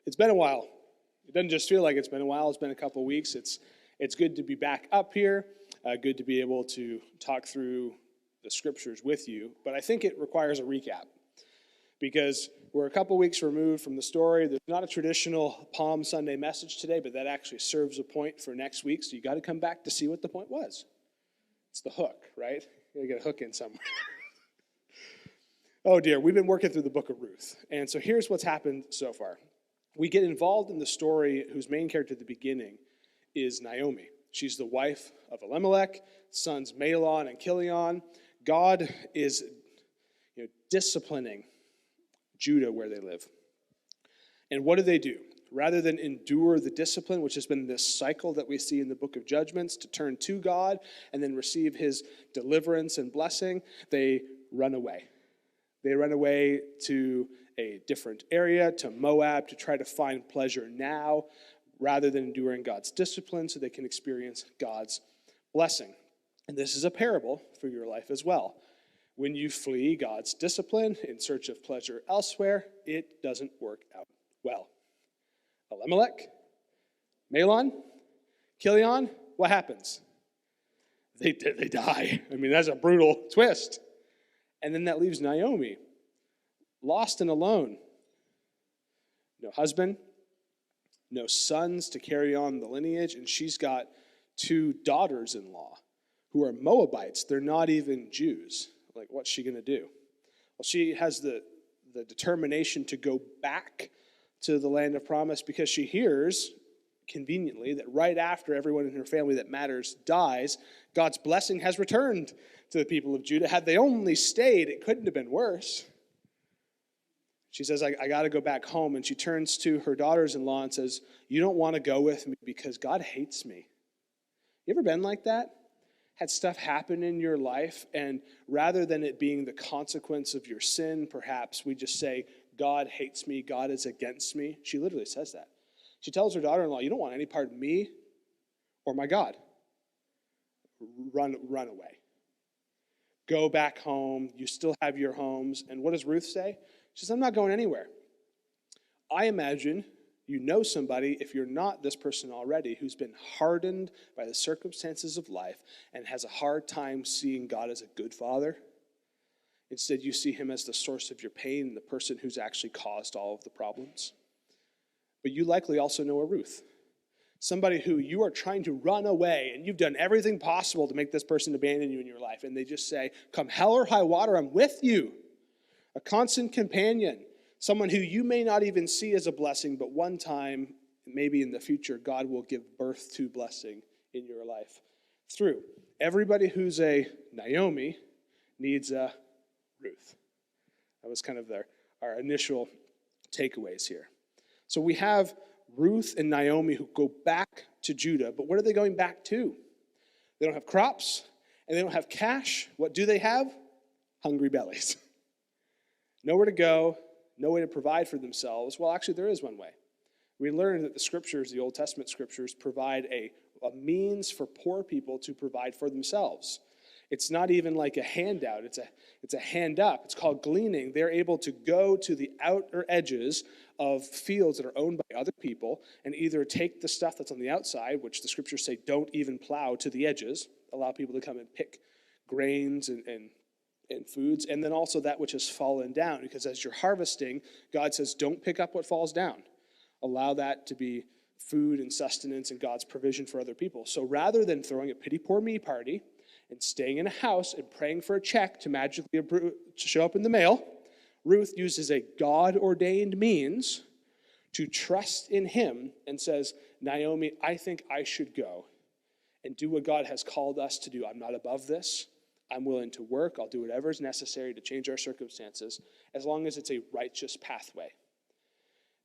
It's been a while. It doesn't just feel like it's been a while. It's been a couple weeks. It's good to be back up here. Good to be able to talk through the scriptures with you. But I think it requires a recap because we're a couple weeks removed from the story. There's not a traditional Palm Sunday message today, but that actually serves a point for next week. So you got to come back to see what the point was. It's the hook, right? You got to get a hook in somewhere. Oh dear, we've been working through the book of Ruth. And so here's what's happened so far. We get involved in the story whose main character at the beginning is Naomi. She's the wife of Elimelech, sons Mahlon and Chilion. God is disciplining Judah where they live. And what do? Rather than endure the discipline, which has been this cycle that we see in the book of Judgments, to turn to God and then receive his deliverance and blessing, they run away. They run away to a different area, to Moab, to try to find pleasure now, rather than enduring God's discipline so they can experience God's blessing. And this is a parable for your life as well. When you flee God's discipline in search of pleasure elsewhere, it doesn't work out well. Elimelech, Mahlon, Chilion, what happens? They die. I mean, that's a brutal twist. And then that leaves Naomi, lost and alone. No husband, no sons to carry on the lineage, and she's got 2 daughters-in-law who are Moabites. They're not even Jews. Like, what's she going to do? Well, she has the determination to go back to the land of promise because she hears, conveniently, that right after everyone in her family that matters dies, God's blessing has returned to the people of Judah. Had they only stayed, it couldn't have been worse. She says, I got to go back home. And she turns to her daughters-in-law and says, you don't want to go with me because God hates me. You ever been like that? Had stuff happen in your life, and rather than it being the consequence of your sin, perhaps we just say, God hates me, God is against me. She literally says that. She tells her daughter-in-law, you don't want any part of me or my God. Run away. Go back home. You still have your homes. And what does Ruth say? She says, I'm not going anywhere. I imagine you know somebody, if you're not this person already, who's been hardened by the circumstances of life and has a hard time seeing God as a good father. Instead, you see him as the source of your pain and the person who's actually caused all of the problems. But you likely also know a Ruth. Somebody who you are trying to run away, and you've done everything possible to make this person abandon you in your life. And they just say, come hell or high water, I'm with you. A constant companion. Someone who you may not even see as a blessing, but one time, maybe in the future, God will give birth to blessing in your life through. Everybody who's a Naomi needs a Ruth. That was kind of our initial takeaways here. So we have Ruth and Naomi who go back to Judah, but what are they going back to? They don't have crops, and they don't have cash. What do they have? Hungry bellies. Nowhere to go, no way to provide for themselves. Well, actually, there is one way. We learned that the scriptures, the Old Testament scriptures, provide a means for poor people to provide for themselves. It's not even like a handout. It's a hand up. It's called gleaning. They're able to go to the outer edges of fields that are owned by other people and either take the stuff that's on the outside, which the scriptures say don't even plow to the edges, allow people to come and pick grains and foods, and then also that which has fallen down. Because as you're harvesting, God says, don't pick up what falls down. Allow that to be food and sustenance and God's provision for other people. So rather than throwing a pity poor me party and staying in a house and praying for a check to magically show up in the mail, Ruth uses a God-ordained means to trust in him and says, Naomi, I think I should go and do what God has called us to do. I'm not above this. I'm willing to work. I'll do whatever is necessary to change our circumstances as long as it's a righteous pathway.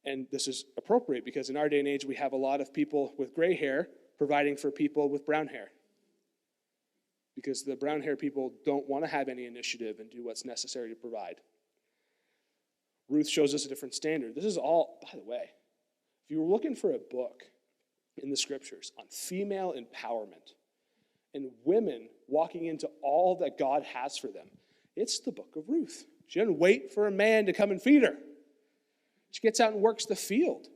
And this is appropriate because in our day and age, we have a lot of people with gray hair providing for people with brown hair. Because the brown hair people don't want to have any initiative and do what's necessary to provide. Ruth shows us a different standard. This is all, by the way, if you were looking for a book in the scriptures on female empowerment and women walking into all that God has for them, it's the book of Ruth. She doesn't wait for a man to come and feed her. She gets out and works the field.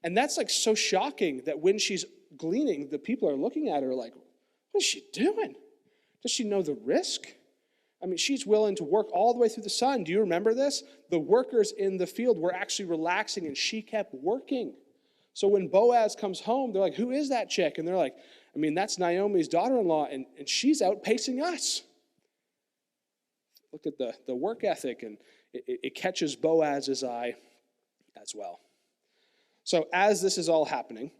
And that's like so shocking that when she's gleaning, the people are looking at her like, what is she doing? Does she know the risk? I mean, she's willing to work all the way through the sun. Do you remember this? The workers in the field were actually relaxing, and she kept working. So when Boaz comes home, they're like, who is that chick? And they're like, I mean, that's Naomi's daughter-in-law, and she's outpacing us. Look at the work ethic, and it catches Boaz's eye as well. So as this is all happening,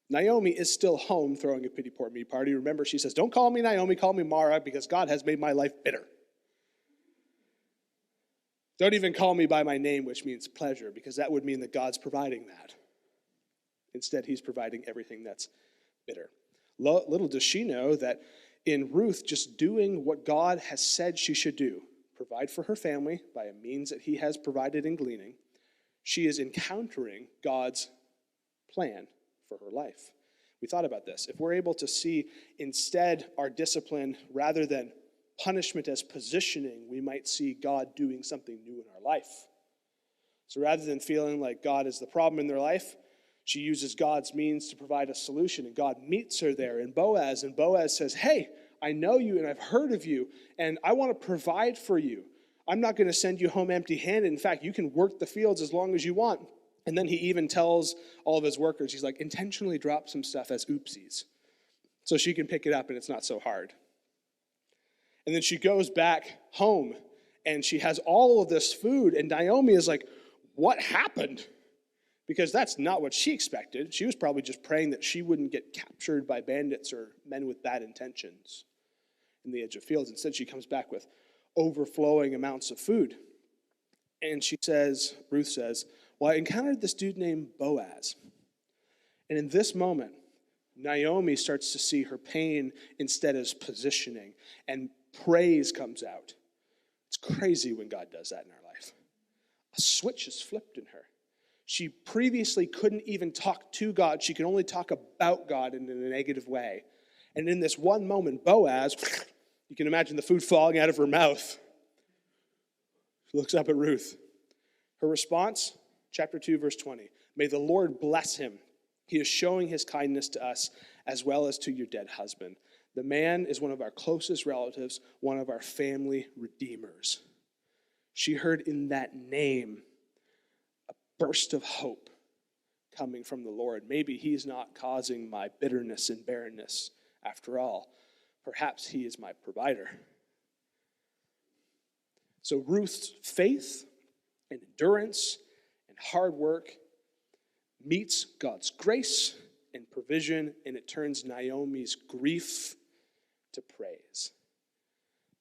Naomi is still home throwing a pity poor me party. Remember, she says, don't call me Naomi, call me Mara, because God has made my life bitter. Don't even call me by my name, which means pleasure, because that would mean that God's providing that. Instead, he's providing everything that's bitter. Little does she know that in Ruth just doing what God has said she should do, provide for her family by a means that he has provided in gleaning, she is encountering God's plan for her life. We thought about this. If we're able to see instead our discipline rather than punishment as positioning, we might see God doing something new in our life. So rather than feeling like God is the problem in their life, she uses God's means to provide a solution, and God meets her there in Boaz, and Boaz says, hey, I know you and I've heard of you, and I want to provide for you. I'm not going to send you home empty-handed. In fact, you can work the fields as long as you want. And then he even tells all of his workers, he's like, intentionally drop some stuff as oopsies so she can pick it up and it's not so hard. And then she goes back home and she has all of this food, and Naomi is like, what happened? Because that's not what she expected. She was probably just praying that she wouldn't get captured by bandits or men with bad intentions in the edge of fields. Instead, she comes back with overflowing amounts of food. And she says, Ruth says, well, I encountered this dude named Boaz. And in this moment, Naomi starts to see her pain instead as positioning, and praise comes out. It's crazy when God does that in our life. A switch is flipped in her. She previously couldn't even talk to God. She could only talk about God in a negative way. And in this one moment, Boaz, you can imagine the food falling out of her mouth. She looks up at Ruth. Her response, chapter 2, verse 20. May the Lord bless him. He is showing his kindness to us as well as to your dead husband. The man is one of our closest relatives, one of our family redeemers. She heard in that name a burst of hope coming from the Lord. Maybe he's not causing my bitterness and barrenness after all. Perhaps he is my provider. So Ruth's faith and endurance and hard work meets God's grace and provision, and it turns Naomi's grief to praise.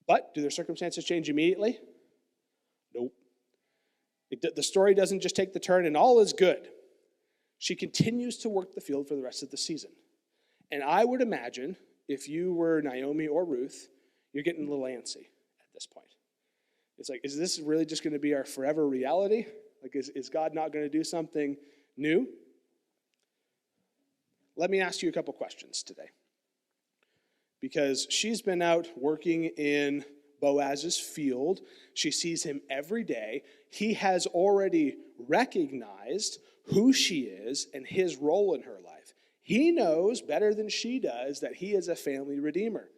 But do their circumstances change immediately? Nope. The story doesn't just take the turn and all is good. She continues to work the field for the rest of the season. And I would imagine if you were Naomi or Ruth, you're getting a little antsy at this point. It's like, is this really just going to be our forever reality? Like, is God not going to do something new? Let me ask you a couple questions today. Because she's been out working in Boaz's field. She sees him every day. He has already recognized who she is and his role in her life. He knows better than she does that he is a family redeemer,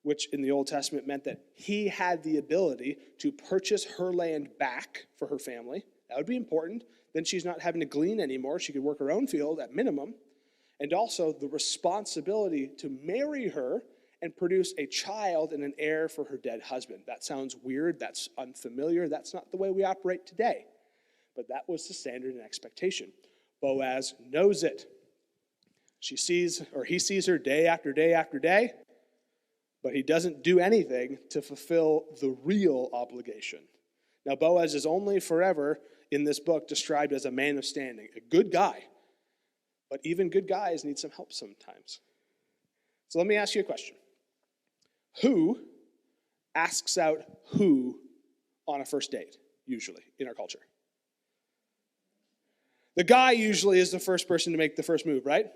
which in the Old Testament meant that he had the ability to purchase her land back for her family. That would be important. Then she's not having to glean anymore. She could work her own field at minimum. And also the responsibility to marry her and produce a child and an heir for her dead husband. That sounds weird. That's unfamiliar. That's not the way we operate today. But that was the standard and expectation. Boaz knows it. He sees her day after day after day, but he doesn't do anything to fulfill the real obligation. Now, Boaz is only forever in this book described as a man of standing, a good guy. But even good guys need some help sometimes. So let me ask you a question. Who asks out who on a first date, usually, in our culture? The guy usually is the first person to make the first move, right?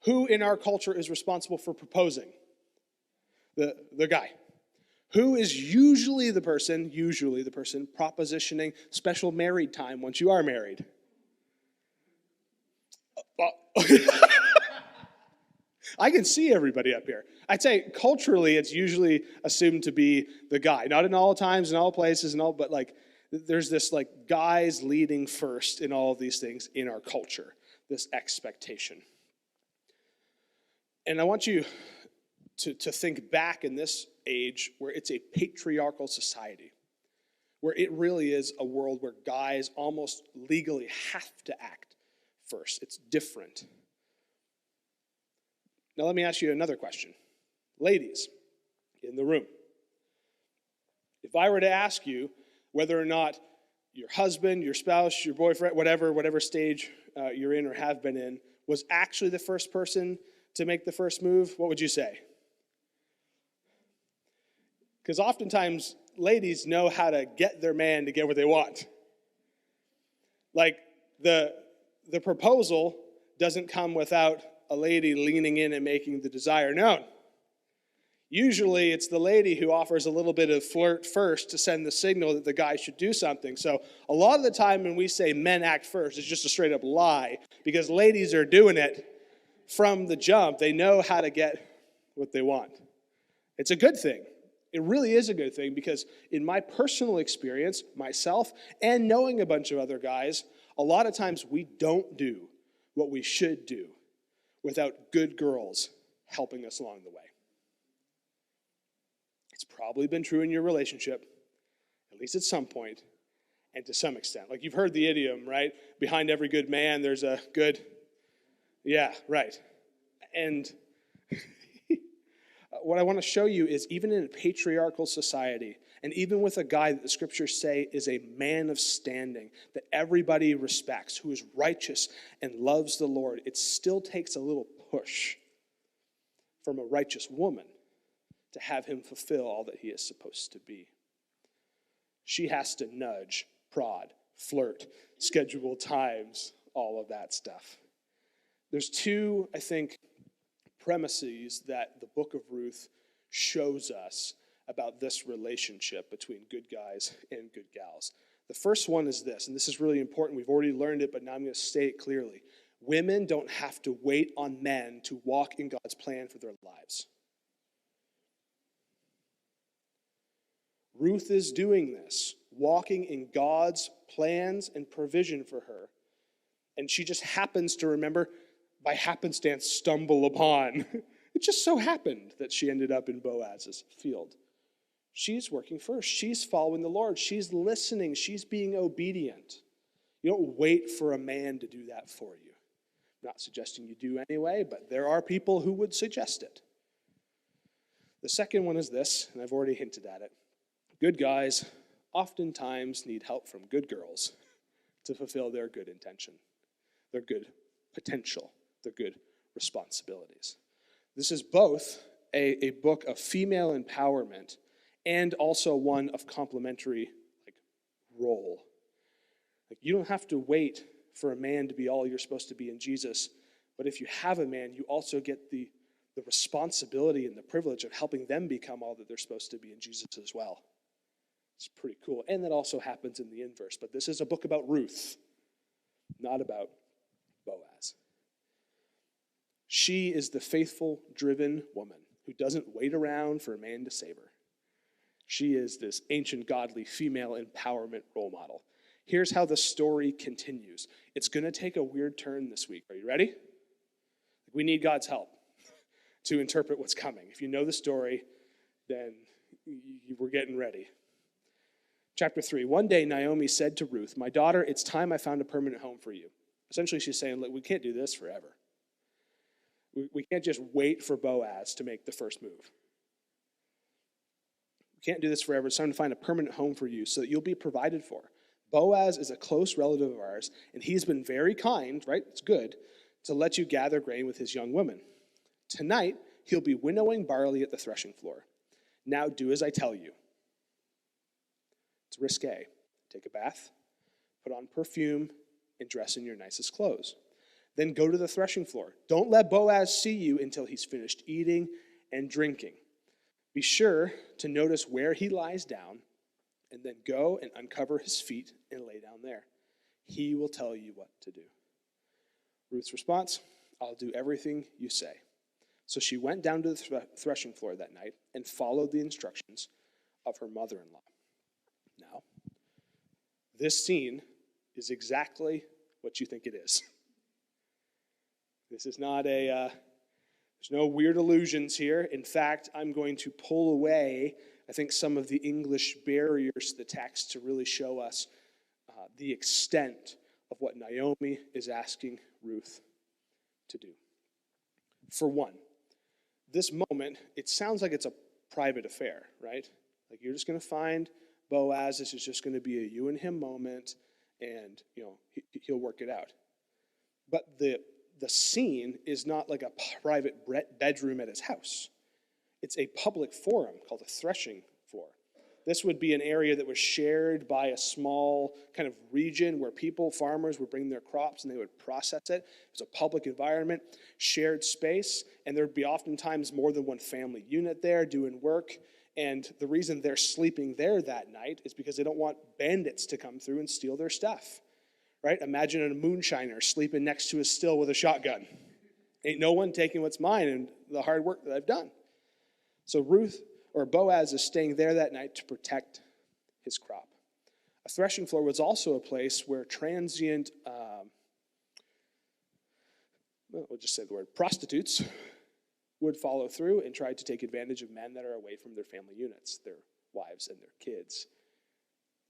Who in our culture is responsible for proposing? The guy. Who is usually the person propositioning special married time once you are married? Well, I can see everybody up here. I'd say culturally, it's usually assumed to be the guy. Not in all times, in all places, and all, but like there's this like guys leading first in all of these things in our culture, this expectation. And I want you to think back in this age where it's a patriarchal society, where it really is a world where guys almost legally have to act first. It's different. Now let me ask you another question. Ladies in the room, if I were to ask you whether or not your husband, your spouse, your boyfriend, whatever stage you're in or have been in, was actually the first person to make the first move, what would you say? Because oftentimes, ladies know how to get their man to get what they want. Like, the proposal doesn't come without a lady leaning in and making the desire known. Usually, it's the lady who offers a little bit of flirt first to send the signal that the guy should do something. So a lot of the time when we say men act first, it's just a straight up lie, because ladies are doing it from the jump. They know how to get what they want. It's a good thing. It really is a good thing, because in my personal experience, myself, and knowing a bunch of other guys, a lot of times we don't do what we should do without good girls helping us along the way. It's probably been true in your relationship, at least at some point, and to some extent. Like, you've heard the idiom, right? Behind every good man, there's a good... Yeah, right. And what I want to show you is, even in a patriarchal society, and even with a guy that the scriptures say is a man of standing, that everybody respects, who is righteous and loves the Lord, it still takes a little push from a righteous woman to have him fulfill all that he is supposed to be. She has to nudge, prod, flirt, schedule times, all of that stuff. There's two, I think, premises that the book of Ruth shows us about this relationship between good guys and good gals. The first one is this, and this is really important. We've already learned it, but now I'm going to state it clearly. Women don't have to wait on men to walk in God's plan for their lives. Ruth is doing this, walking in God's plans and provision for her. And she just happens to remember, by happenstance, stumble upon. It just so happened that she ended up in Boaz's field. She's working first. She's following the Lord. She's listening. She's being obedient. You don't wait for a man to do that for you. I'm not suggesting you do anyway, but there are people who would suggest it. The second one is this, and I've already hinted at it. Good guys oftentimes need help from good girls to fulfill their good intention, their good potential, their good responsibilities. This is both a book of female empowerment and also one of complementary role. You don't have to wait for a man to be all you're supposed to be in Jesus, but if you have a man, you also get the responsibility and the privilege of helping them become all that they're supposed to be in Jesus as well. It's pretty cool. And that also happens in the inverse. But this is a book about Ruth, not about Boaz. She is the faithful, driven woman who doesn't wait around for a man to save her. She is this ancient, godly, female empowerment role model. Here's how the story continues. It's going to take a weird turn this week. Are you ready? We need God's help to interpret what's coming. If you know the story, then we're getting ready. Chapter 3, one day Naomi said to Ruth, "My daughter, it's time I found a permanent home for you." Essentially, she's saying, look, we can't do this forever. We can't just wait for Boaz to make the first move. We can't do this forever. It's time to find a permanent home for you so that you'll be provided for. Boaz is a close relative of ours, and he's been very kind, right? It's good, to let you gather grain with his young women. Tonight, he'll be winnowing barley at the threshing floor. Now do as I tell you. It's risque. Take a bath, put on perfume, and dress in your nicest clothes. Then go to the threshing floor. Don't let Boaz see you until he's finished eating and drinking. Be sure to notice where he lies down, and then go and uncover his feet and lay down there. He will tell you what to do. Ruth's response, I'll do everything you say. So she went down to the threshing floor that night and followed the instructions of her mother-in-law. Now, this scene is exactly what you think it is. This is not there's no weird illusions here. In fact, I'm going to pull away, I think, some of the English barriers to the text to really show us the extent of what Naomi is asking Ruth to do. For one, this moment, it sounds like it's a private affair, right? Like you're just going to find Boaz. This is just going to be a you and him moment, and he'll work it out. But the scene is not like a private bedroom at his house. It's a public forum called a threshing floor. This would be an area that was shared by a small kind of region where farmers would bring their crops and they would process it. It was a public environment, shared space, and there'd be oftentimes more than one family unit there doing work. And the reason they're sleeping there that night is because they don't want bandits to come through and steal their stuff. Right? Imagine a moonshiner sleeping next to a still with a shotgun. Ain't no one taking what's mine and the hard work that I've done. So Boaz is staying there that night to protect his crop. A threshing floor was also a place where transient, we'll just say the word, prostitutes would follow through and try to take advantage of men that are away from their family units, their wives and their kids,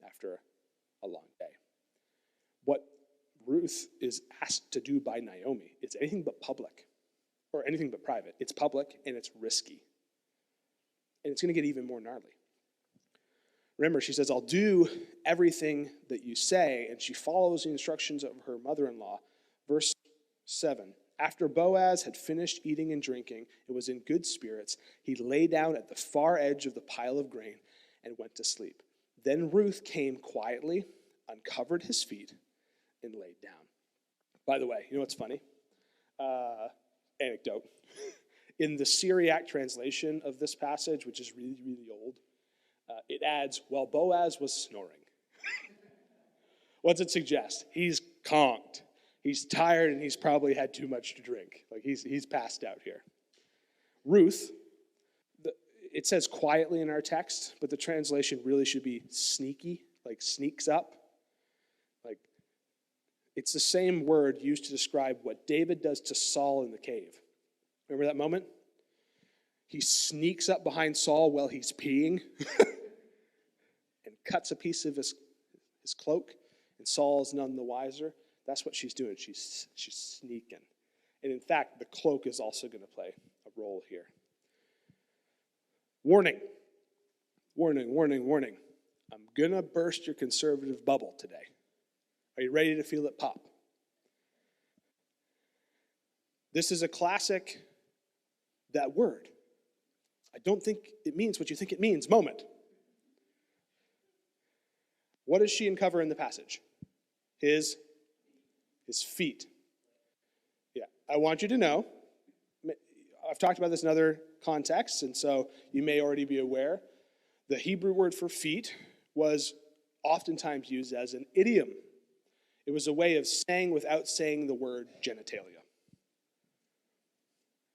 after a long day. What Ruth is asked to do by Naomi is anything but public, or anything but private. It's public and it's risky. And it's going to get even more gnarly. Remember, she says, I'll do everything that you say, and she follows the instructions of her mother-in-law. Verse 7, after Boaz had finished eating and drinking and was in good spirits, he lay down at the far edge of the pile of grain and went to sleep. Then Ruth came quietly, uncovered his feet, and laid down. By the way, you know what's funny? Anecdote. In the Syriac translation of this passage, which is really, really old, it adds, while Boaz was snoring. What's it suggest? He's conked. He's tired and he's probably had too much to drink. Like he's passed out here. Ruth, it says quietly in our text, but the translation really should be sneaky, like sneaks up. Like it's the same word used to describe what David does to Saul in the cave. Remember that moment? He sneaks up behind Saul while he's peeing and cuts a piece of his cloak, and Saul's none the wiser. That's what she's doing. She's sneaking. And in fact, the cloak is also going to play a role here. Warning. Warning, warning, warning. I'm going to burst your conservative bubble today. Are you ready to feel it pop? This is a classic, that word. I don't think it means what you think it means moment. What does she uncover in the passage? His feet. Yeah, I want you to know, I've talked about this in other contexts, and so you may already be aware, the Hebrew word for feet was oftentimes used as an idiom. It was a way of saying without saying the word genitalia.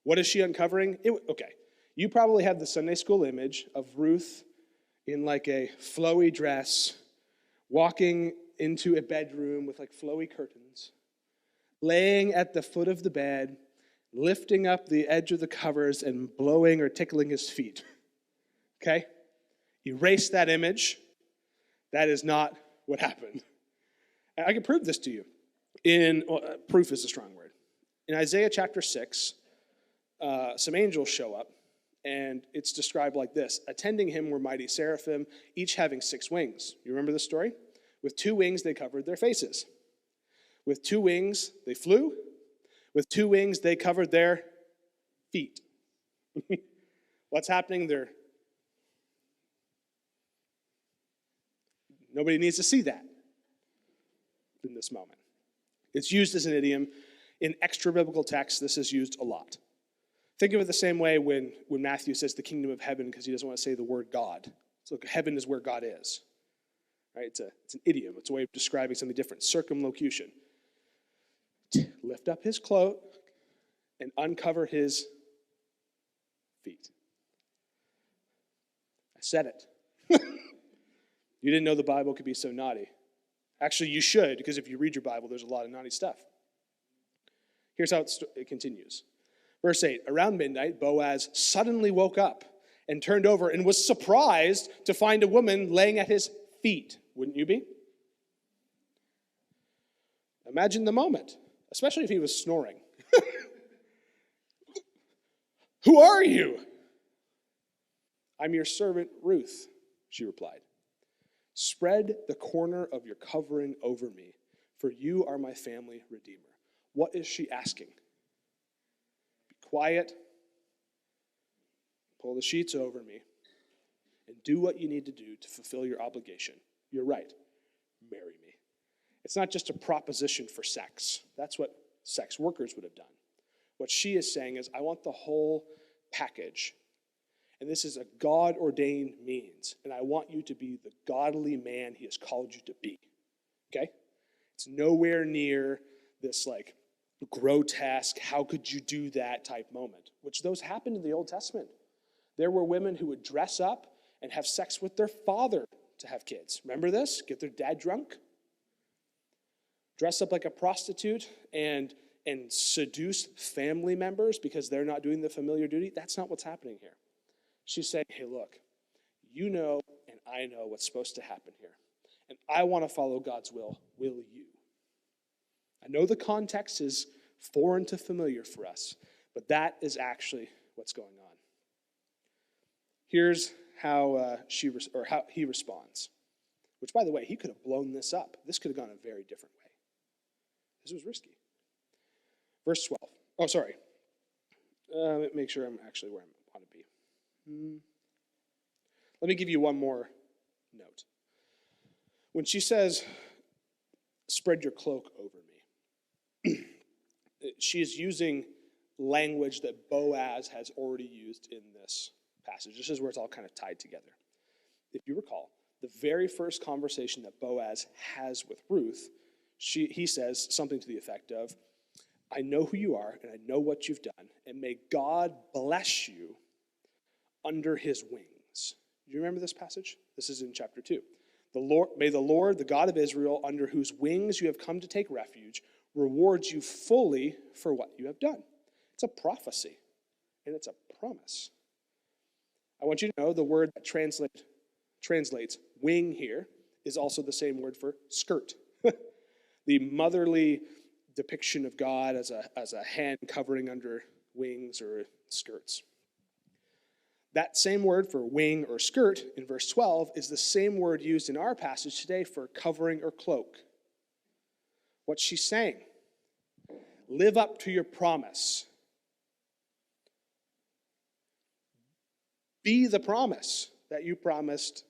What is she uncovering? Okay, you probably have the Sunday school image of Ruth in like a flowy dress, walking into a bedroom with like flowy curtains, laying at the foot of the bed, lifting up the edge of the covers and blowing or tickling his feet. Okay? Erase that image. That is not what happened. And I can prove this to you. Proof is a strong word. In Isaiah chapter 6, some angels show up, and it's described like this. Attending him were mighty seraphim, each having 6 wings. You remember this story? With 2 wings, they covered their faces. With 2 wings, they flew. With 2 wings, they covered their feet. What's happening there? Nobody needs to see that in this moment. It's used as an idiom. In extra-biblical texts, this is used a lot. Think of it the same way when Matthew says the kingdom of heaven, because he doesn't want to say the word God. So heaven is where God is. Right? It's an idiom. It's a way of describing something different. Circumlocution. lift up his cloak and uncover his feet. I said it. You didn't know the Bible could be so naughty. Actually, you should, because if you read your Bible, there's a lot of naughty stuff. Here's how it continues. Verse 8, around midnight, Boaz suddenly woke up and turned over and was surprised to find a woman laying at his feet. Wouldn't you be? Imagine the moment, especially if he was snoring. Who are you? I'm your servant, Ruth, she replied. Spread the corner of your covering over me, for you are my family redeemer. What is she asking? Be quiet, pull the sheets over me, and do what you need to do to fulfill your obligation. You're right, marry me. It's not just a proposition for sex. That's what sex workers would have done. What she is saying is, I want the whole package. And this is a God-ordained means. And I want you to be the godly man he has called you to be. Okay? It's nowhere near this like grotesque, how could you do that type moment, which those happened in the Old Testament. There were women who would dress up and have sex with their father to have kids. Remember this? Get their dad drunk. Dress up like a prostitute and seduce family members because they're not doing the familiar duty. That's not what's happening here. She's saying, hey, look, you know and I know what's supposed to happen here. And I want to follow God's will. Will you? I know the context is foreign to familiar for us, but that is actually what's going on. Here's how he responds, which, by the way, he could have blown this up. This could have gone a very different way. This was risky. Verse 12. Oh, sorry. Make sure I'm actually where I want to be. Let me give you one more note. When she says, spread your cloak over me, she is using language that Boaz has already used in this passage. This is where it's all kind of tied together. If you recall, the very first conversation that Boaz has with Ruth, he says something to the effect of, I know who you are and I know what you've done, and may God bless you under his wings. Do you remember this passage? This is in chapter 2. May the Lord, the God of Israel, under whose wings you have come to take refuge, reward you fully for what you have done. It's a prophecy, and it's a promise. I want you to know the word that translates wing here is also the same word for skirt. The motherly depiction of God as a hand covering under wings or skirts. That same word for wing or skirt in verse 12 is the same word used in our passage today for covering or cloak. What's she saying? Live up to your promise. Be the promise that you promised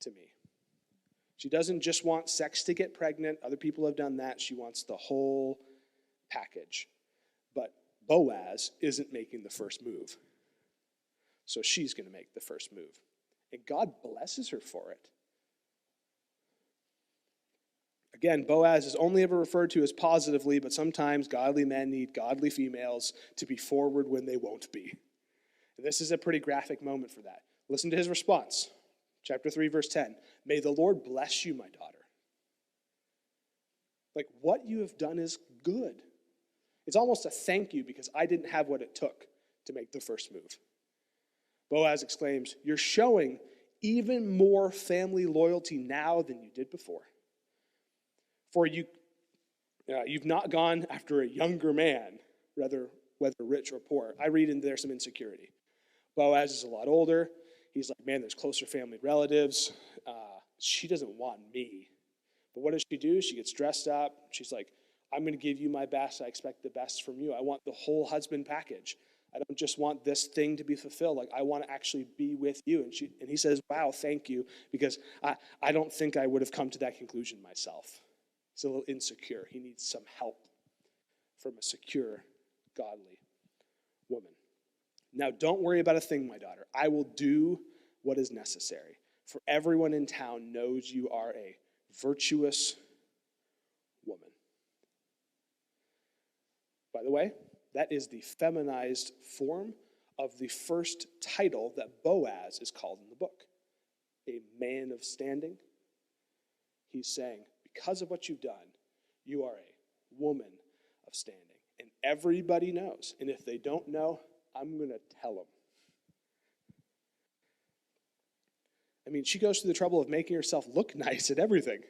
to me. She doesn't just want sex to get pregnant. Other people have done that. She wants the whole package. But Boaz isn't making the first move. So she's going to make the first move. And God blesses her for it. Again, Boaz is only ever referred to as positively, but sometimes godly men need godly females to be forward when they won't be. And this is a pretty graphic moment for that. Listen to his response. Chapter 3, verse 10. May the Lord bless you, my daughter. Like, what you have done is good. It's almost a thank you because I didn't have what it took to make the first move. Boaz exclaims, you're showing even more family loyalty now than you did before. For you've not gone after a younger man, whether rich or poor. I read in there some insecurity. Boaz is a lot older. He's like, man, there's closer family relatives. She doesn't want me. But what does she do? She gets dressed up. She's like, I'm going to give you my best. I expect the best from you. I want the whole husband package. I don't just want this thing to be fulfilled. Like, I want to actually be with you. And he says, wow, thank you, because I don't think I would have come to that conclusion myself. He's a little insecure. He needs some help from a secure, godly woman. Now, don't worry about a thing, my daughter. I will do what is necessary. For everyone in town knows you are a virtuous woman. By the way, that is the feminized form of the first title that Boaz is called in the book. A man of standing. He's saying, because of what you've done, you are a woman of standing. And everybody knows. And if they don't know, I'm going to tell them. I mean, she goes through the trouble of making herself look nice at everything.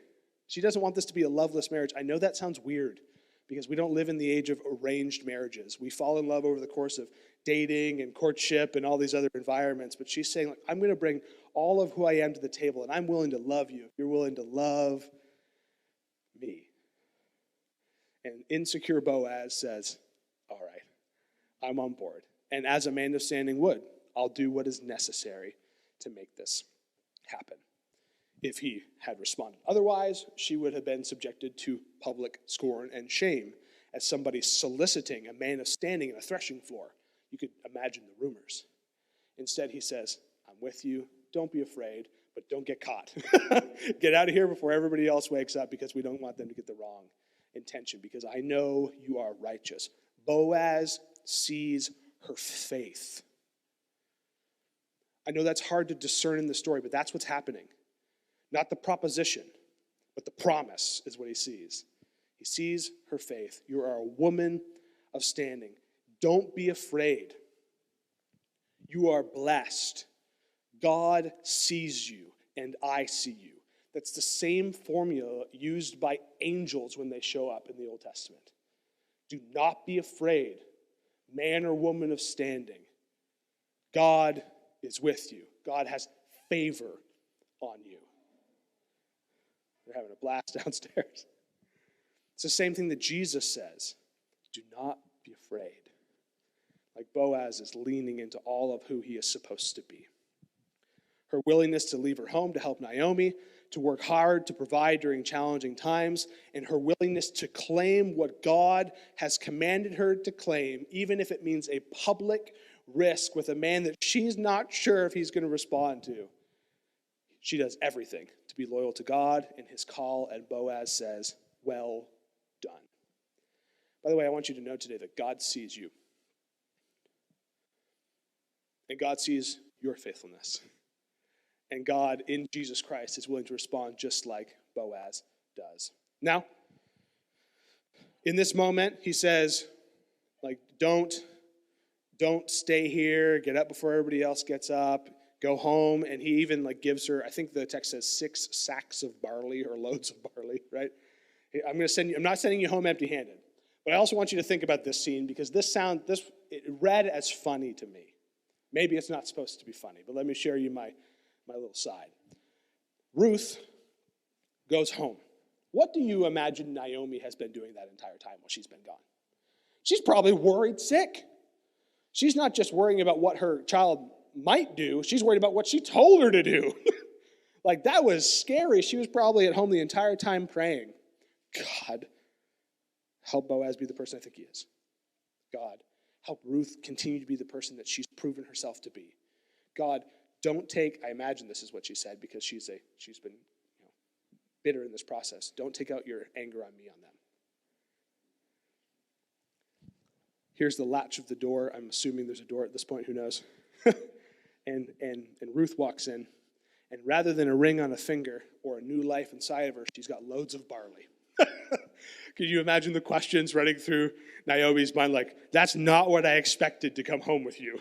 She doesn't want this to be a loveless marriage. I know that sounds weird because we don't live in the age of arranged marriages. We fall in love over the course of dating and courtship and all these other environments. But she's saying, like, I'm going to bring all of who I am to the table, and I'm willing to love you if you're willing to love me. And insecure Boaz says, all right, I'm on board. And as a man of standing would, I'll do what is necessary to make this happen. If he had responded otherwise, she would have been subjected to public scorn and shame as somebody soliciting a man of standing in a threshing floor. You could imagine the rumors. Instead, he says, I'm with you. Don't be afraid, but don't get caught. Get out of here before everybody else wakes up, because we don't want them to get the wrong intention, because I know you are righteous. Boaz sees her faith. I know that's hard to discern in the story, but that's what's happening. Not the proposition, but the promise is what he sees. He sees her faith. You are a woman of standing. Don't be afraid. You are blessed. God sees you, and I see you. That's the same formula used by angels when they show up in the Old Testament. Do not be afraid, man or woman of standing. God is with you. God has favor on you. They're having a blast downstairs. It's the same thing that Jesus says. Do not be afraid. Like Boaz is leaning into all of who he is supposed to be. Her willingness to leave her home to help Naomi, to work hard, to provide during challenging times, and her willingness to claim what God has commanded her to claim, even if it means a public risk with a man that she's not sure if he's going to respond to. She does everything to be loyal to God and his call, and Boaz says, well done. By the way, I want you to know today that God sees you. And God sees your faithfulness. And God, in Jesus Christ, is willing to respond just like Boaz does. Now, in this moment, he says, like, don't stay here, get up before everybody else gets up, go home. And he even gives her, I think the text says 6 sacks of barley or loads of barley, right? I'm not sending you home empty-handed. But I also want you to think about this scene, because it read as funny to me. Maybe it's not supposed to be funny, but let me share you my little side. Ruth goes home. What do you imagine Naomi has been doing that entire time while she's been gone? She's probably worried sick. She's not just worrying about what her child might do. She's worried about what she told her to do. That was scary. She was probably at home the entire time praying, God, help Boaz be the person I think he is. God, help Ruth continue to be the person that she's proven herself to be. God, don't take, I imagine this is what she said, because she's been bitter in this process. Don't take out your anger on me on them. Here's the latch of the door. I'm assuming there's a door at this point, who knows? and Ruth walks in, and rather than a ring on a finger or a new life inside of her, she's got loads of barley. Can you imagine the questions running through Naomi's mind? That's not what I expected to come home with you.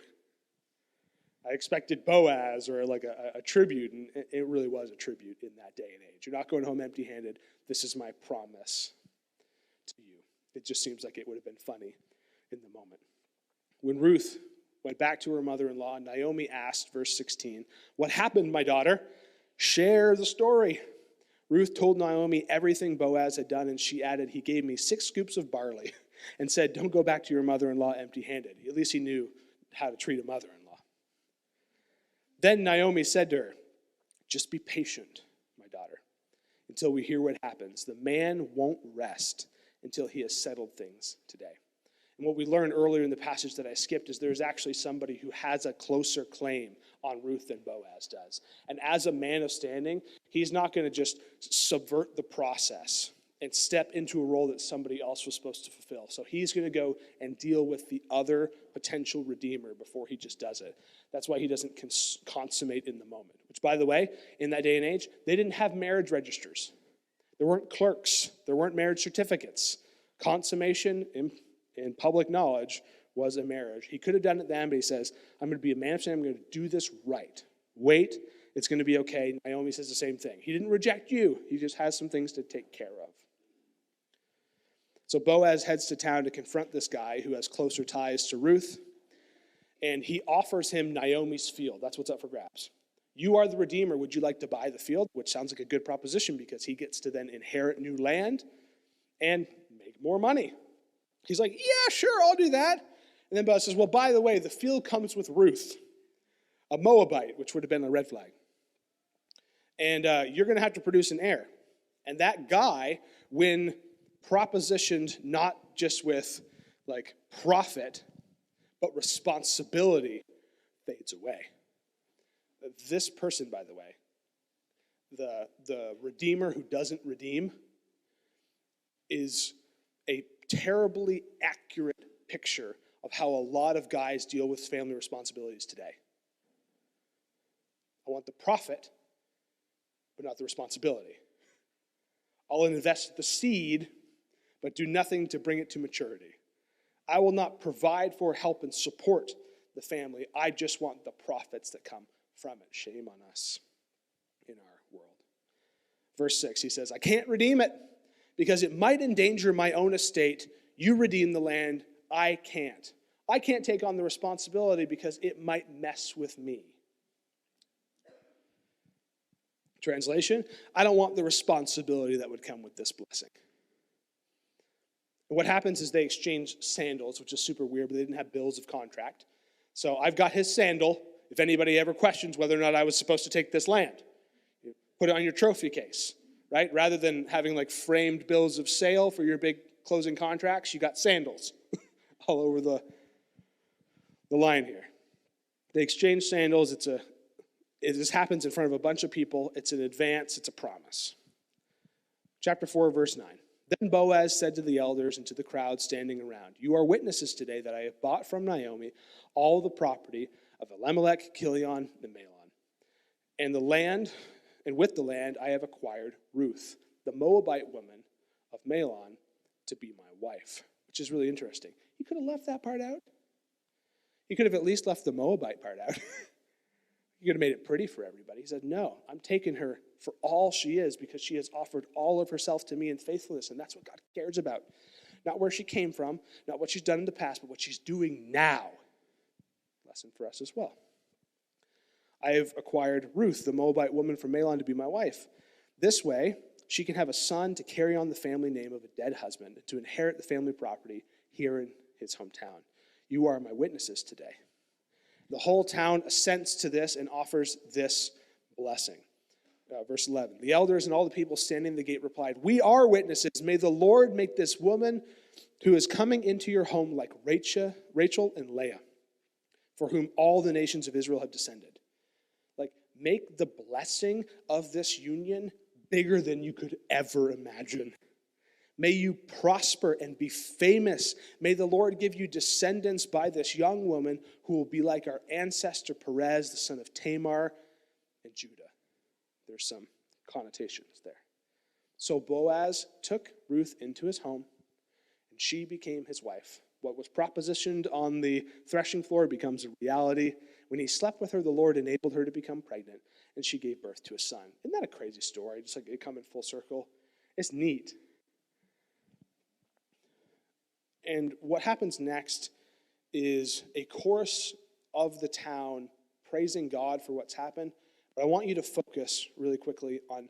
I expected Boaz or a tribute, and it really was a tribute in that day and age. You're not going home empty-handed. This is my promise to you. It just seems like it would have been funny in the moment. When Ruth went back to her mother-in-law, Naomi asked, verse 16, what happened, my daughter? Share the story. Ruth told Naomi everything Boaz had done, and she added, he gave me 6 scoops of barley and said, don't go back to your mother-in-law empty-handed. At least he knew how to treat a mother-in-law. Then Naomi said to her, just be patient, my daughter, until we hear what happens. The man won't rest until he has settled things today. And what we learned earlier in the passage that I skipped is there's actually somebody who has a closer claim on Ruth than Boaz does. And as a man of standing, he's not going to just subvert the process and step into a role that somebody else was supposed to fulfill. So he's going to go and deal with the other potential redeemer before he just does it. That's why he doesn't consummate in the moment. Which, by the way, in that day and age, they didn't have marriage registers. There weren't clerks. There weren't marriage certificates. Consummation in public knowledge was a marriage. He could have done it then, but he says, I'm going to be a man of sin. I'm going to do this right. Wait, it's going to be okay. Naomi says the same thing. He didn't reject you. He just has some things to take care of. So Boaz heads to town to confront this guy who has closer ties to Ruth, and he offers him Naomi's field. That's what's up for grabs. You are the redeemer. Would you like to buy the field? Which sounds like a good proposition because he gets to then inherit new land and make more money. He's like, yeah, sure, I'll do that. And then Boaz says, well, by the way, the field comes with Ruth, a Moabite, which would have been a red flag. And you're going to have to produce an heir. And that guy, when propositioned not just with like profit, but responsibility, fades away. This person, by the way, the redeemer who doesn't redeem, is a terribly accurate picture of how a lot of guys deal with family responsibilities today. I want the profit, but not the responsibility. I'll invest the seed, but do nothing to bring it to maturity. I will not provide for, help, and support the family. I just want the profits that come from it. Shame on us in our world. Verse 6, he says, I can't redeem it because it might endanger my own estate. You redeem the land. I can't. I can't take on the responsibility because it might mess with me. Translation, I don't want the responsibility that would come with this blessing. And what happens is they exchange sandals, which is super weird, but they didn't have bills of contract. So I've got his sandal. If anybody ever questions whether or not I was supposed to take this land, you put it on your trophy case, right? Rather than having like framed bills of sale for your big closing contracts, you got sandals all over the line here. They exchange sandals. This happens in front of a bunch of people. It's an advance. It's a promise. Chapter 4, verse 9. Then Boaz said to the elders and to the crowd standing around, you are witnesses today that I have bought from Naomi all the property of Elimelech, Kilion, and Mahlon. And with the land I have acquired Ruth, the Moabite woman of Mahlon, to be my wife. Which is really interesting. He could have left that part out. He could have at least left the Moabite part out. He could have made it pretty for everybody. He said, no, I'm taking her for all she is because she has offered all of herself to me in faithfulness, and that's what God cares about. Not where she came from, not what she's done in the past, but what she's doing now. Lesson for us as well. I have acquired Ruth, the Moabite woman from Mahlon, to be my wife. This way, she can have a son to carry on the family name of a dead husband, to inherit the family property here in his hometown. You are my witnesses today. The whole town assents to this and offers this blessing. Verse 11, the elders and all the people standing in the gate replied, we are witnesses. May the Lord make this woman who is coming into your home like Rachel and Leah, for whom all the nations of Israel have descended. Like, make the blessing of this union bigger than you could ever imagine. May you prosper and be famous. May the Lord give you descendants by this young woman who will be like our ancestor Perez, the son of Tamar, and Judah. There's some connotations there. So Boaz took Ruth into his home, and she became his wife. What was propositioned on the threshing floor becomes a reality. When he slept with her, the Lord enabled her to become pregnant, and she gave birth to a son. Isn't that a crazy story? Just like it come in full circle. It's neat. And what happens next is a chorus of the town praising God for what's happened. But I want you to focus really quickly on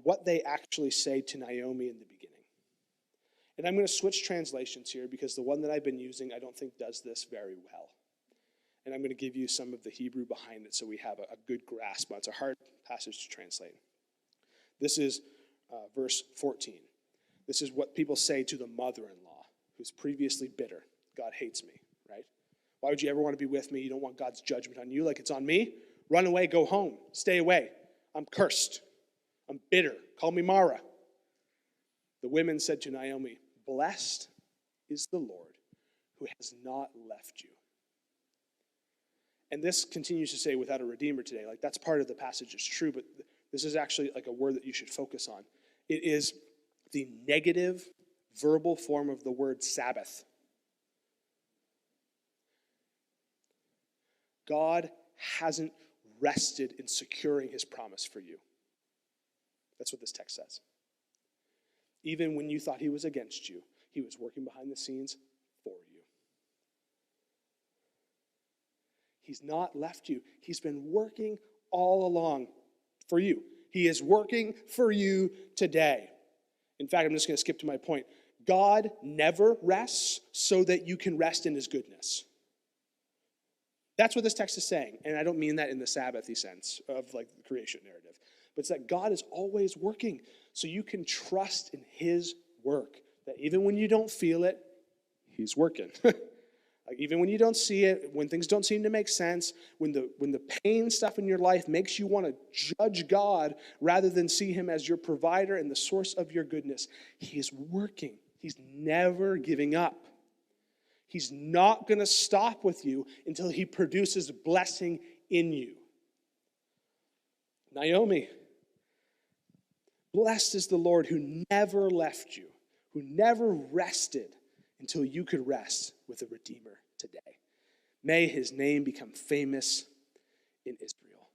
what they actually say to Naomi in the beginning. And I'm going to switch translations here because the one that I've been using I don't think does this very well. And I'm going to give you some of the Hebrew behind it so we have a good grasp on it. It's a hard passage to translate. This is verse 14. This is what people say to the mother-in-law who's previously bitter. God hates me, right? Why would you ever want to be with me? You don't want God's judgment on you like it's on me? Run away, go home, stay away. I'm cursed. I'm bitter. Call me Mara. The women said to Naomi, "Blessed is the Lord who has not left you." And this continues to say without a redeemer today. Like that's part of the passage is true, but this is actually like a word that you should focus on. It is the negative verbal form of the word Sabbath. God hasn't rested in securing his promise for you. That's what this text says. Even when you thought he was against you, he was working behind the scenes for you. He's not left you. He's been working all along for you. He is working for you today. In fact, I'm just going to skip to my point. God never rests so that you can rest in his goodness. That's what this text is saying. And I don't mean that in the Sabbathy sense of like the creation narrative. But it's that God is always working so you can trust in his work. That even when you don't feel it, he's working. Like even when you don't see it, when things don't seem to make sense, when the pain stuff in your life makes you want to judge God rather than see him as your provider and the source of your goodness, he is working. He's never giving up. He's not going to stop with you until he produces blessing in you. Naomi, blessed is the Lord who never left you, who never rested until you could rest with a Redeemer today. May his name become famous in Israel.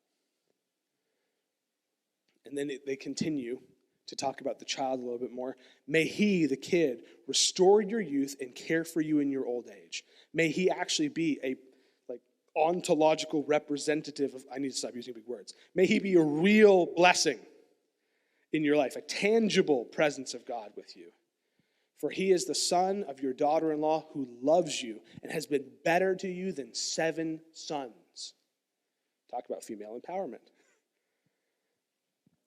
And then they continue to talk about the child a little bit more. May he, the kid, restore your youth and care for you in your old age. May he actually be a ontological representative of, I need to stop using big words. May he be a real blessing in your life, a tangible presence of God with you. For he is the son of your daughter-in-law who loves you and has been better to you than 7 sons. Talk about female empowerment.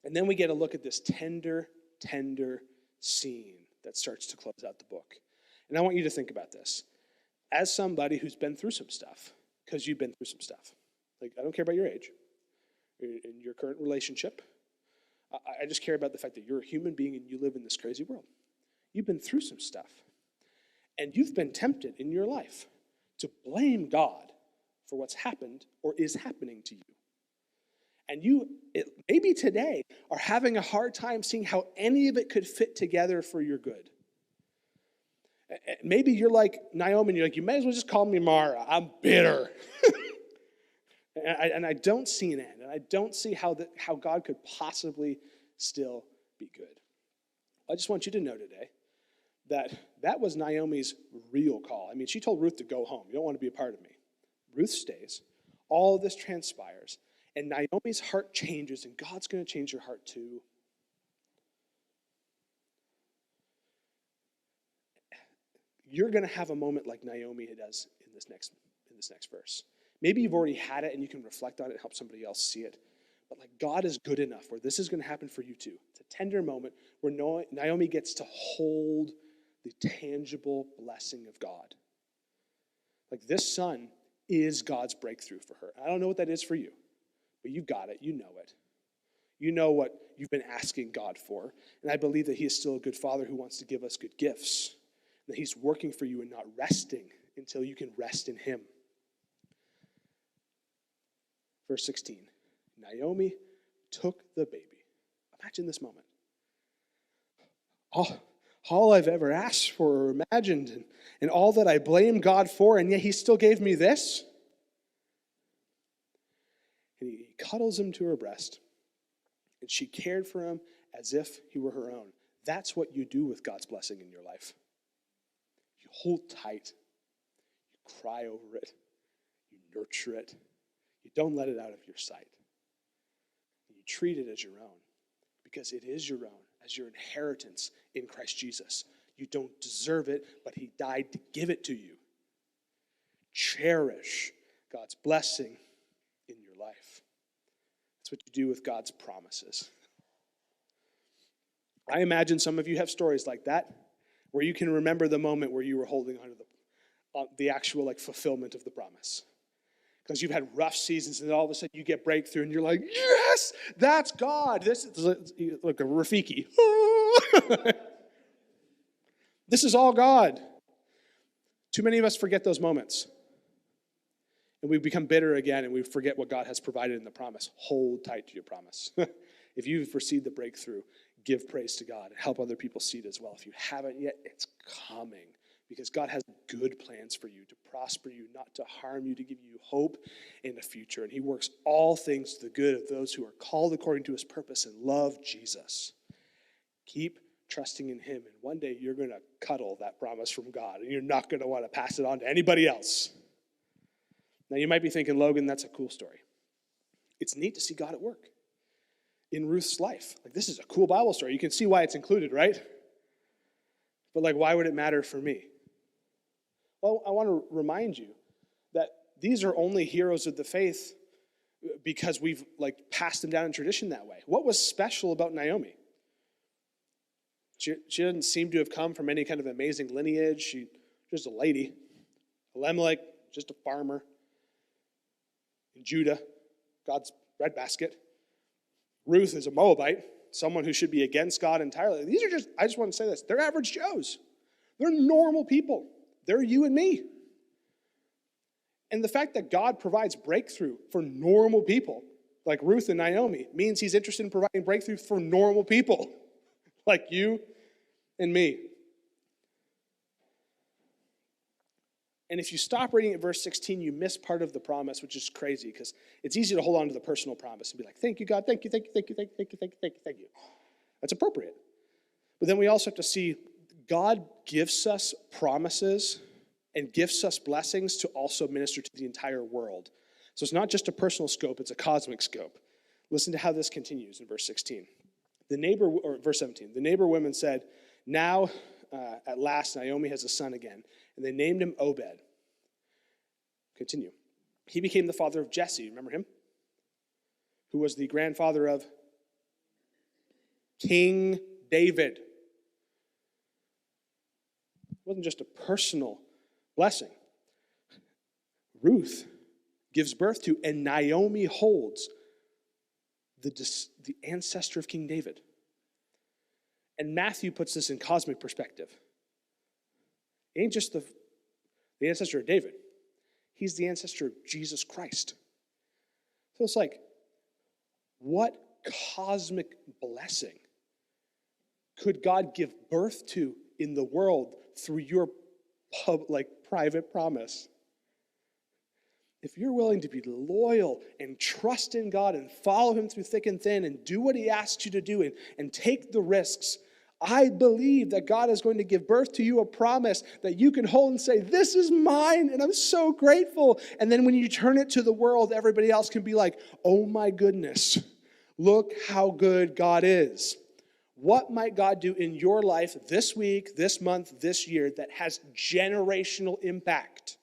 And then we get a look at this tender, tender scene that starts to close out the book. And I want you to think about this. As somebody who's been through some stuff, because you've been through some stuff. Like, I don't care about your age, in your current relationship. I just care about the fact that you're a human being and you live in this crazy world. You've been through some stuff. And you've been tempted in your life to blame God for what's happened or is happening to you. And you, maybe today, are having a hard time seeing how any of it could fit together for your good. Maybe you're like Naomi and you're like, you may as well just call me Mara. I'm bitter. and I don't see an end. And I don't see how God could possibly still be good. I just want you to know today that was Naomi's real call. I mean, she told Ruth to go home. You don't want to be a part of me. Ruth stays. All of this transpires. And Naomi's heart changes, and God's going to change your heart too. You're going to have a moment like Naomi does in this next verse. Maybe you've already had it and you can reflect on it and help somebody else see it. But like God is good enough where this is going to happen for you too. It's a tender moment where Naomi gets to hold the tangible blessing of God. Like this son is God's breakthrough for her. I don't know what that is for you, but you've got it. You know it. You know what you've been asking God for. And I believe that he is still a good father who wants to give us good gifts. That he's working for you and not resting until you can rest in him. Verse 16, Naomi took the baby. Imagine this moment. All I've ever asked for or imagined and all that I blame God for, and yet he still gave me this. And he cuddles him to her breast, and she cared for him as if he were her own. That's what you do with God's blessing in your life. You hold tight. You cry over it. You nurture it. You don't let it out of your sight. You treat it as your own because it is your own, as your inheritance in Christ Jesus. You don't deserve it, but he died to give it to you. Cherish God's blessing in your life. That's what you do with God's promises. I imagine some of you have stories like that, where you can remember the moment where you were holding on to the actual fulfillment of the promise. Because you've had rough seasons, and all of a sudden you get breakthrough, and you're like, yes, that's God. This is like a Rafiki. This is all God. Too many of us forget those moments. And we become bitter again, and we forget what God has provided in the promise. Hold tight to your promise. If you've received the breakthrough, give praise to God and help other people see it as well. If you haven't yet, it's coming, because God has good plans for you, to prosper you, not to harm you, to give you hope in the future. And he works all things to the good of those who are called according to his purpose and love Jesus. Keep trusting in him, and one day you're going to cuddle that promise from God, and you're not going to want to pass it on to anybody else. Now, you might be thinking, Logan, that's a cool story. It's neat to see God at work in Ruth's life. Like, this is a cool Bible story. You can see why it's included, right? But, like, why would it matter for me? Well, I want to remind you that these are only heroes of the faith because we've, like, passed them down in tradition that way. What was special about Naomi? She doesn't seem to have come from any kind of amazing lineage. She's just a lady. Elimelech, just a farmer. In Judah, God's breadbasket. Ruth is a Moabite, someone who should be against God entirely. These are I just want to say this, they're average Joes. They're normal people. They're you and me. And the fact that God provides breakthrough for normal people, like Ruth and Naomi, means he's interested in providing breakthrough for normal people, like you and me. And if you stop reading at verse 16, you miss part of the promise, which is crazy, because it's easy to hold on to the personal promise and be like, thank you, God, thank you, thank you, thank you, thank you, thank you, thank you, thank you, thank you. That's appropriate. But then we also have to see God gives us promises and gifts us blessings to also minister to the entire world. So it's not just a personal scope, it's a cosmic scope. Listen to how this continues in verse 16. Verse 17, the neighbor women said, now at last Naomi has a son again, and they named him Obed. Continue. He became the father of Jesse, remember him? Who was the grandfather of King David. It wasn't just a personal blessing. Ruth gives birth to, and Naomi holds the ancestor of King David. And Matthew puts this in cosmic perspective. He ain't just the ancestor of David. He's the ancestor of Jesus Christ. So it's like, what cosmic blessing could God give birth to in the world through your private promise? If you're willing to be loyal and trust in God and follow him through thick and thin and do what he asks you to do and take the risks, I believe that God is going to give birth to you a promise that you can hold and say, this is mine, and I'm so grateful. And then when you turn it to the world, everybody else can be like, oh my goodness, look how good God is. What might God do in your life this week, this month, this year that has generational impact?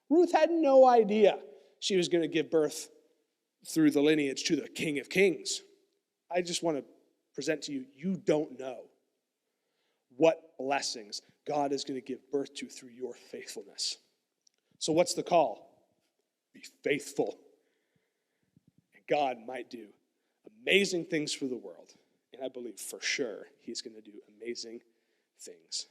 Ruth had no idea she was going to give birth through the lineage to the King of Kings. I just want to present to you, you don't know what blessings God is going to give birth to through your faithfulness. So what's the call? Be faithful. And God might do amazing things for the world. And I believe for sure he's going to do amazing things